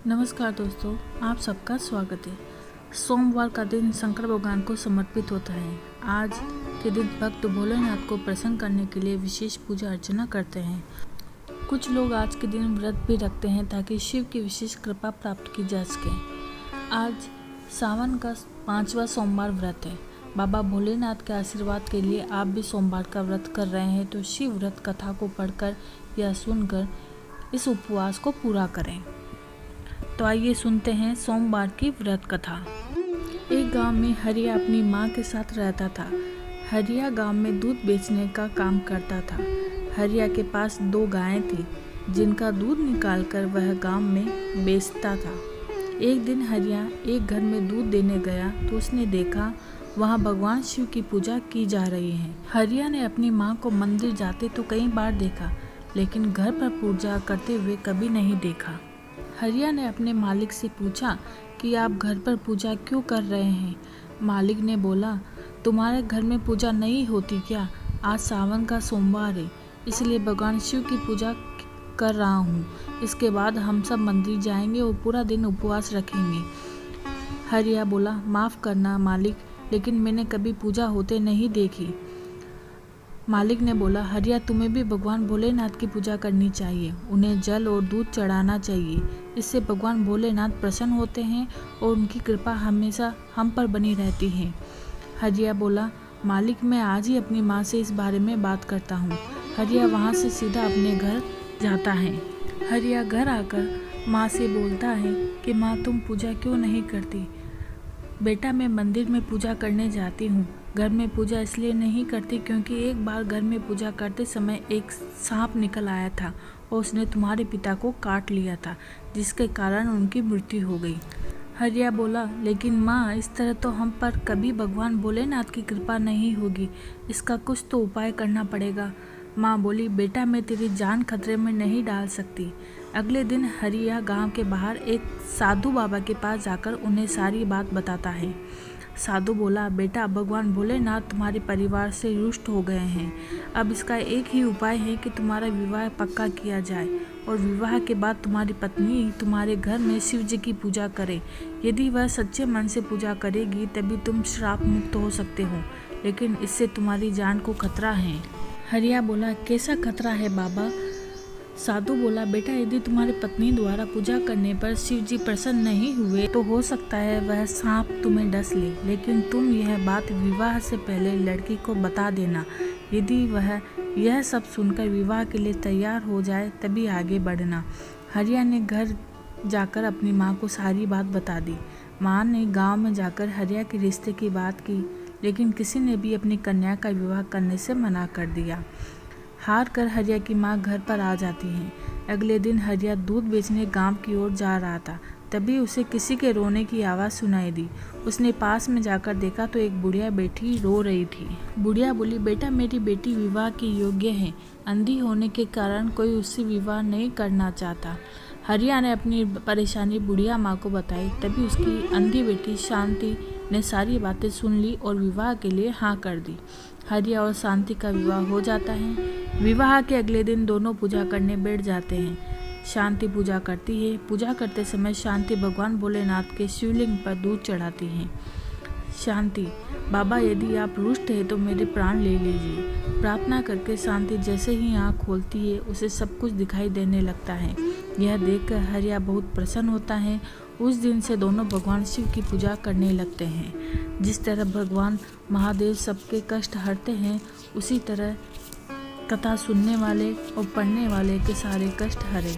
नमस्कार दोस्तों, आप सबका स्वागत है। सोमवार का दिन शंकर भगवान को समर्पित होता है। आज के दिन भक्त भोलेनाथ को प्रसन्न करने के लिए विशेष पूजा अर्चना करते हैं। कुछ लोग आज के दिन व्रत भी रखते हैं ताकि शिव की विशेष कृपा प्राप्त की जा सके। आज सावन का 5वां सोमवार व्रत है। बाबा भोलेनाथ के आशीर्वाद के लिए आप भी सोमवार का व्रत कर रहे हैं तो शिव व्रत कथा को पढ़कर या सुनकर इस उपवास को पूरा करें। तो आइए सुनते हैं सोमवार की व्रत कथा। एक गांव में हरिया अपनी मां के साथ रहता था। हरिया गांव में दूध बेचने का काम करता था। हरिया के पास 2 गायें थी जिनका दूध निकालकर वह गांव में बेचता था। एक दिन हरिया एक घर में दूध देने गया तो उसने देखा वहां भगवान शिव की पूजा की जा रही है। हरिया ने अपनी मां को मंदिर जाते तो कई बार देखा, लेकिन घर पर पूजा करते हुए कभी नहीं देखा। हरिया ने अपने मालिक से पूछा कि आप घर पर पूजा क्यों कर रहे हैं। मालिक ने बोला, तुम्हारे घर में पूजा नहीं होती क्या? आज सावन का सोमवार है, इसलिए भगवान शिव की पूजा कर रहा हूँ। इसके बाद हम सब मंदिर जाएंगे और पूरा दिन उपवास रखेंगे। हरिया बोला, माफ़ करना मालिक, लेकिन मैंने कभी पूजा होते नहीं देखी। मालिक ने बोला, हरिया तुम्हें भी भगवान भोलेनाथ की पूजा करनी चाहिए। उन्हें जल और दूध चढ़ाना चाहिए। इससे भगवान भोलेनाथ प्रसन्न होते हैं और उनकी कृपा हमेशा हम पर बनी रहती है। हरिया बोला, मालिक मैं आज ही अपनी माँ से इस बारे में बात करता हूँ। हरिया वहाँ से सीधा अपने घर जाता है। हरिया घर आकर माँ से बोलता है कि माँ तुम पूजा क्यों नहीं करती? बेटा मैं मंदिर में पूजा करने जाती हूँ। घर में पूजा इसलिए नहीं करती क्योंकि एक बार घर में पूजा करते समय एक सांप निकल आया था और उसने तुम्हारे पिता को काट लिया था, जिसके कारण उनकी मृत्यु हो गई। हरिया बोला, लेकिन माँ इस तरह तो हम पर कभी भगवान भोलेनाथ की कृपा नहीं होगी। इसका कुछ तो उपाय करना पड़ेगा। माँ बोली, बेटा मैं तेरी जान खतरे में नहीं डाल सकती। अगले दिन हरिया गांव के बाहर एक साधु बाबा के पास जाकर उन्हें सारी बात बताता है। साधु बोला, बेटा भगवान भोलेनाथ तुम्हारे परिवार से रुष्ट हो गए हैं। अब इसका एक ही उपाय है कि तुम्हारा विवाह पक्का किया जाए और विवाह के बाद तुम्हारी पत्नी तुम्हारे घर में शिव जी की पूजा करे। यदि वह सच्चे मन से पूजा करेगी तभी तुम श्राप मुक्त हो सकते हो, लेकिन इससे तुम्हारी जान को खतरा है। हरिया बोला, कैसा खतरा है बाबा? साधु बोला, बेटा यदि तुम्हारी पत्नी द्वारा पूजा करने पर शिव जी प्रसन्न नहीं हुए तो हो सकता है वह सांप तुम्हें डस ले, लेकिन तुम यह बात विवाह से पहले लड़की को बता देना। यदि वह यह सब सुनकर विवाह के लिए तैयार हो जाए तभी आगे बढ़ना। हरिया ने घर जाकर अपनी माँ को सारी बात बता दी। माँ ने गाँव में जाकर हरिया के रिश्ते की बात की, लेकिन किसी ने भी अपनी कन्या का विवाह करने से मना कर दिया। हार कर हरिया की माँ घर पर आ जाती है। अगले दिन हरिया दूध बेचने गांव की ओर जा रहा था, तभी उसे किसी के रोने की आवाज़ सुनाई दी। उसने पास में जाकर देखा तो एक बुढ़िया बेटी रो रही थी। बुढ़िया बोली, बेटा मेरी बेटी विवाह की योग्य है। अंधी होने के कारण कोई उससे विवाह नहीं करना चाहता। हरिया ने अपनी परेशानी बुढ़िया माँ को बताई। तभी उसकी अंधी बेटी शांति ने सारी बातें सुन ली और विवाह के लिए हाँ कर दी। हरिया और शांति का विवाह हो जाता है। विवाह के अगले दिन दोनों पूजा करने बैठ जाते हैं। शांति पूजा करती है। पूजा करते समय शांति भगवान भोलेनाथ के शिवलिंग पर दूध चढ़ाती है। शांति, बाबा यदि आप रुष्ट हैं तो मेरे प्राण ले लीजिए। प्रार्थना करके शांति जैसे ही आँख खोलती है उसे सब कुछ दिखाई देने लगता है। यह देखकर हरिया बहुत प्रसन्न होता है। उस दिन से दोनों भगवान शिव की पूजा करने लगते हैं। जिस तरह भगवान महादेव सबके कष्ट हरते हैं, उसी तरह कथा सुनने वाले और पढ़ने वाले के सारे कष्ट हरे।